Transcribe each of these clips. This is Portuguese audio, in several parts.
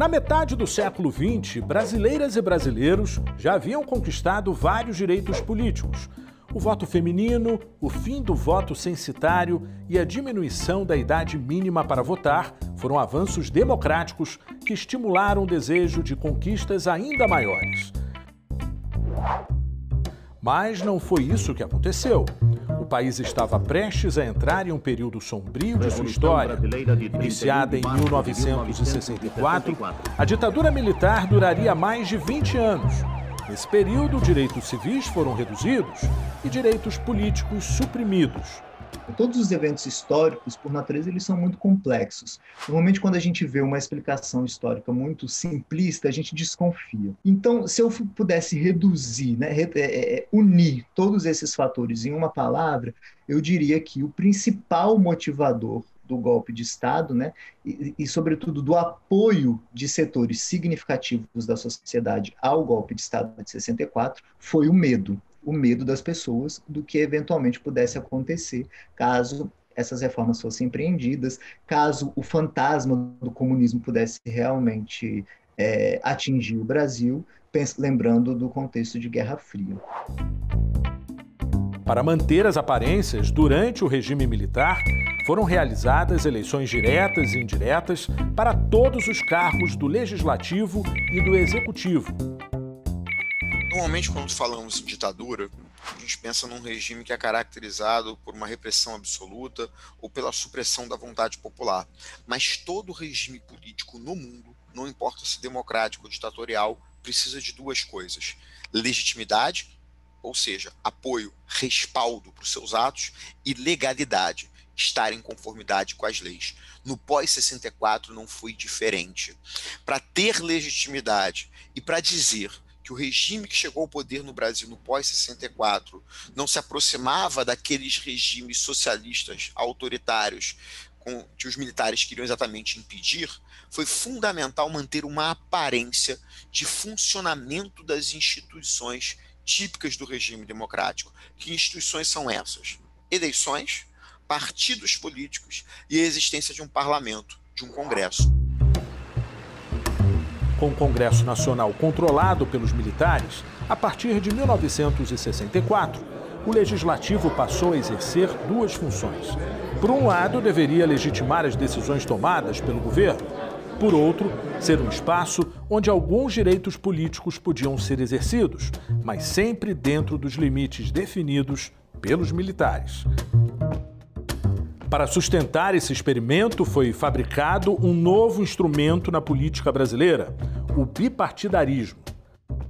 Na metade do século XX, brasileiras e brasileiros já haviam conquistado vários direitos políticos. O voto feminino, o fim do voto censitário e a diminuição da idade mínima para votar foram avanços democráticos que estimularam o desejo de conquistas ainda maiores. Mas não foi isso que aconteceu. O país estava prestes a entrar em um período sombrio de sua história. Iniciada em 1964, a ditadura militar duraria mais de 20 anos. Nesse período, direitos civis foram reduzidos e direitos políticos suprimidos. Todos os eventos históricos, por natureza, eles são muito complexos. Normalmente, quando a gente vê uma explicação histórica muito simplista, a gente desconfia. Então, se eu pudesse reduzir, unir todos esses fatores em uma palavra, eu diria que o principal motivador do golpe de Estado, e, sobretudo, do apoio de setores significativos da sociedade ao golpe de Estado de 64, foi o medo das pessoas do que eventualmente pudesse acontecer caso essas reformas fossem empreendidas, caso o fantasma do comunismo pudesse realmente atingir o Brasil, lembrando do contexto de Guerra Fria. Para manter as aparências, durante o regime militar, foram realizadas eleições diretas e indiretas para todos os cargos do Legislativo e do Executivo. Normalmente, quando falamos em ditadura, a gente pensa num regime que é caracterizado por uma repressão absoluta ou pela supressão da vontade popular. Mas todo regime político no mundo, não importa se democrático ou ditatorial, precisa de duas coisas: legitimidade, ou seja, apoio, respaldo para os seus atos, e legalidade, estar em conformidade com as leis. No pós-64 não foi diferente. Para ter legitimidade e para dizer que o regime que chegou ao poder no Brasil no pós-64 não se aproximava daqueles regimes socialistas autoritários que os militares queriam exatamente impedir, foi fundamental manter uma aparência de funcionamento das instituições típicas do regime democrático. Que instituições são essas? Eleições, partidos políticos e a existência de um parlamento, de um congresso. Com o Congresso Nacional controlado pelos militares, a partir de 1964, o Legislativo passou a exercer duas funções. Por um lado, deveria legitimar as decisões tomadas pelo governo. Por outro, ser um espaço onde alguns direitos políticos podiam ser exercidos, mas sempre dentro dos limites definidos pelos militares. Para sustentar esse experimento, foi fabricado um novo instrumento na política brasileira, o bipartidarismo.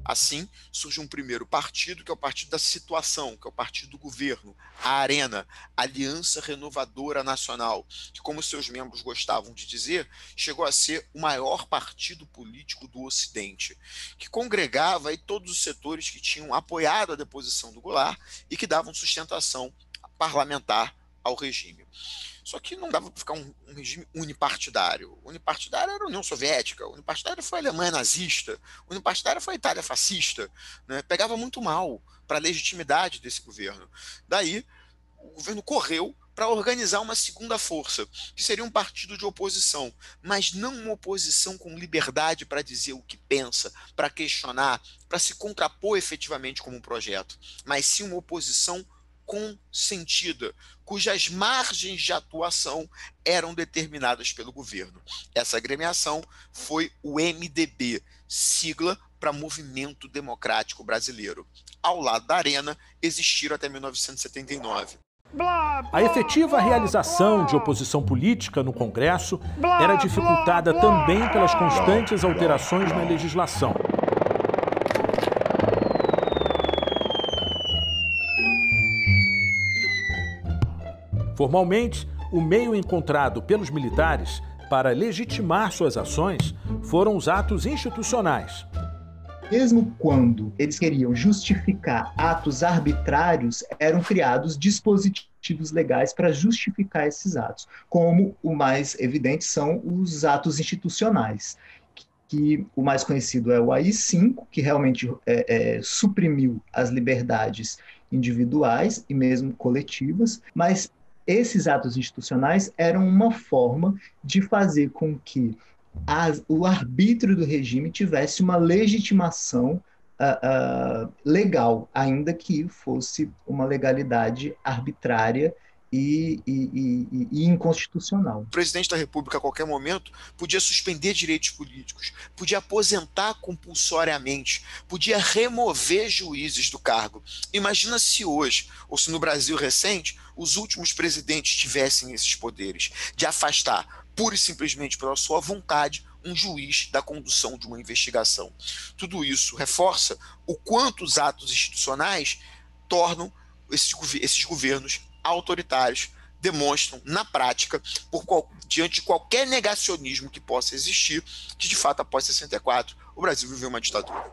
Assim, surge um primeiro partido, que é o Partido da Situação, que é o Partido do Governo, a ARENA, Aliança Renovadora Nacional, que, como seus membros gostavam de dizer, chegou a ser o maior partido político do Ocidente, que congregava aí todos os setores que tinham apoiado a deposição do Goulart e que davam sustentação parlamentar ao regime. Só que não dava para ficar um regime unipartidário. Unipartidário era a União Soviética, unipartidário foi a Alemanha nazista, unipartidário foi a Itália fascista, Pegava muito mal para a legitimidade desse governo. Daí, o governo correu para organizar uma segunda força, que seria um partido de oposição, mas não uma oposição com liberdade para dizer o que pensa, para questionar, para se contrapor efetivamente como um projeto, mas sim uma oposição consentida, cujas margens de atuação eram determinadas pelo governo. Essa agremiação foi o MDB, sigla para Movimento Democrático Brasileiro. Ao lado da ARENA, existiram até 1979. A efetiva realização de oposição política no Congresso era dificultada também pelas constantes alterações na legislação. Formalmente, o meio encontrado pelos militares para legitimar suas ações foram os atos institucionais. Mesmo quando eles queriam justificar atos arbitrários, eram criados dispositivos legais para justificar esses atos, como o mais evidente são os atos institucionais, que o mais conhecido é o AI-5, que realmente suprimiu as liberdades individuais e mesmo coletivas, mas esses atos institucionais eram uma forma de fazer com que o arbítrio do regime tivesse uma legitimação legal, ainda que fosse uma legalidade arbitrária e inconstitucional. O presidente da República, a qualquer momento, podia suspender direitos políticos, podia aposentar compulsoriamente, podia remover juízes do cargo. Imagina se hoje, ou se no Brasil recente, os últimos presidentes tivessem esses poderes de afastar, pura e simplesmente pela sua vontade, um juiz da condução de uma investigação. Tudo isso reforça o quanto os atos institucionais tornam esses governos autoritários, demonstram na prática, diante de qualquer negacionismo que possa existir, que de fato após 64 o Brasil viveu uma ditadura.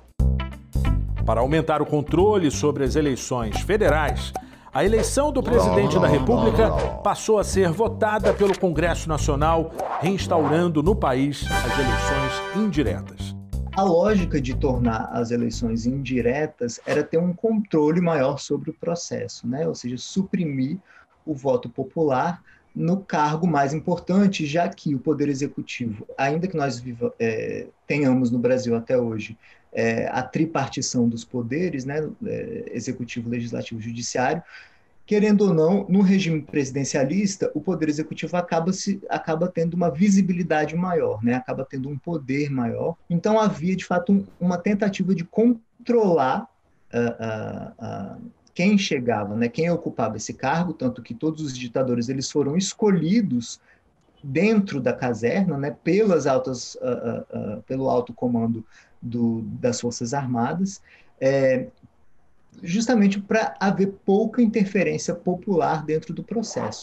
Para aumentar o controle sobre as eleições federais, a eleição do presidente da República passou a ser votada pelo Congresso Nacional, reinstaurando no país as eleições indiretas. A lógica de tornar as eleições indiretas era ter um controle maior sobre o processo, né? Ou seja, suprimir o voto popular no cargo mais importante, já que o Poder Executivo, ainda que nós tenhamos no Brasil até hoje a tripartição dos poderes, né? Executivo, Legislativo e Judiciário, querendo ou não, no regime presidencialista, o Poder Executivo acaba tendo uma visibilidade maior, né? Acaba tendo um poder maior. Então, havia, de fato, uma tentativa de controlar quem chegava, né? Quem ocupava esse cargo, tanto que todos os ditadores eles foram escolhidos dentro da caserna, né? Pelo alto comando das Forças Armadas, justamente para haver pouca interferência popular dentro do processo.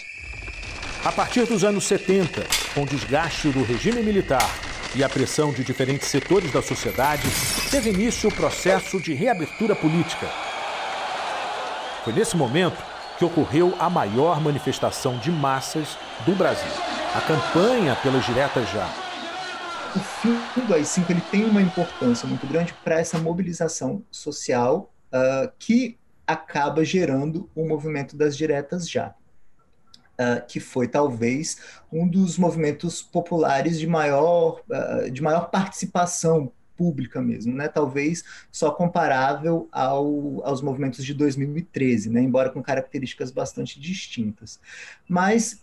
A partir dos anos 70, com o desgaste do regime militar e a pressão de diferentes setores da sociedade, teve início o processo de reabertura política. Foi nesse momento que ocorreu a maior manifestação de massas do Brasil, a campanha pelas diretas já. O fim do AI-5 ele tem uma importância muito grande para essa mobilização social que acaba gerando o movimento das diretas já, que foi talvez um dos movimentos populares de maior participação pública mesmo, né? Talvez só comparável aos movimentos de 2013, né? Embora com características bastante distintas. Mas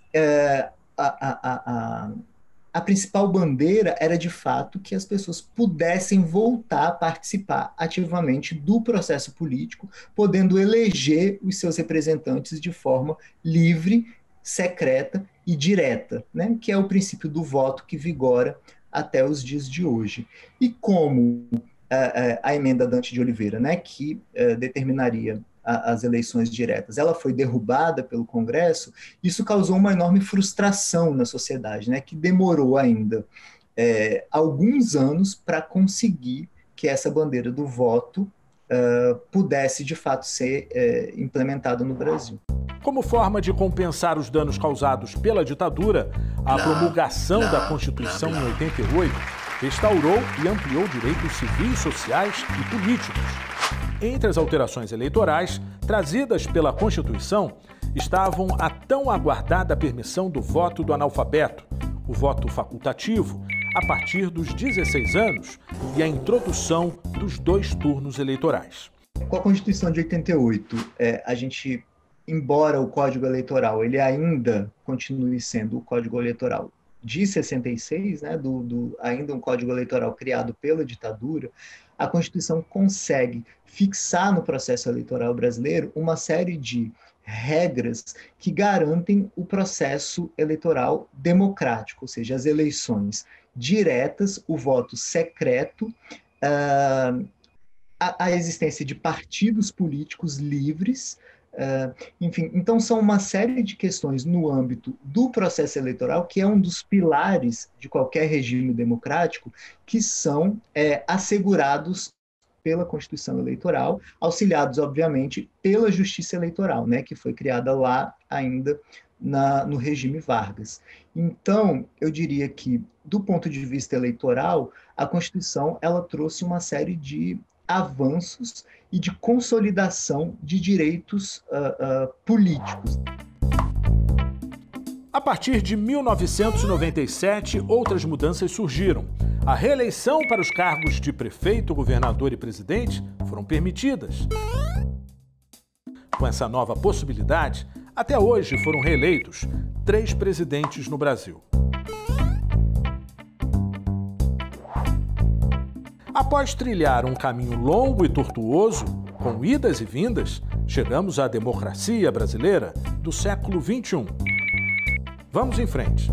a principal bandeira era, de fato, que as pessoas pudessem voltar a participar ativamente do processo político, podendo eleger os seus representantes de forma livre, secreta e direta, né? Que é o princípio do voto que vigora até os dias de hoje. E como a emenda Dante de Oliveira, né, que determinaria as eleições diretas, ela foi derrubada pelo Congresso, isso causou uma enorme frustração na sociedade, né, que demorou ainda alguns anos para conseguir que essa bandeira do voto pudesse, de fato, ser implementada no Brasil. Como forma de compensar os danos causados pela ditadura, a promulgação da Constituição em 88 restaurou e ampliou direitos civis, sociais e políticos. Entre as alterações eleitorais trazidas pela Constituição estavam a tão aguardada permissão do voto do analfabeto, o voto facultativo, a partir dos 16 anos e a introdução dos 2 turnos eleitorais. Com a Constituição de 88, a gente, embora o Código Eleitoral ele ainda continue sendo o Código Eleitoral de 66, né, ainda um Código Eleitoral criado pela ditadura, a Constituição consegue fixar no processo eleitoral brasileiro uma série de regras que garantem o processo eleitoral democrático, ou seja, as eleições diretas, o voto secreto, a existência de partidos políticos livres, enfim, então são uma série de questões no âmbito do processo eleitoral, que é um dos pilares de qualquer regime democrático, que são assegurados pela Constituição Eleitoral, auxiliados, obviamente, pela Justiça Eleitoral, né, que foi criada lá ainda no regime Vargas. Então, eu diria que, do ponto de vista eleitoral, a Constituição ela trouxe uma série de avanços e de consolidação de direitos políticos. A partir de 1997, outras mudanças surgiram. A reeleição para os cargos de prefeito, governador e presidente foram permitidas. Com essa nova possibilidade, até hoje foram reeleitos 3 presidentes no Brasil. Após trilhar um caminho longo e tortuoso, com idas e vindas, chegamos à democracia brasileira do século XXI. Vamos em frente.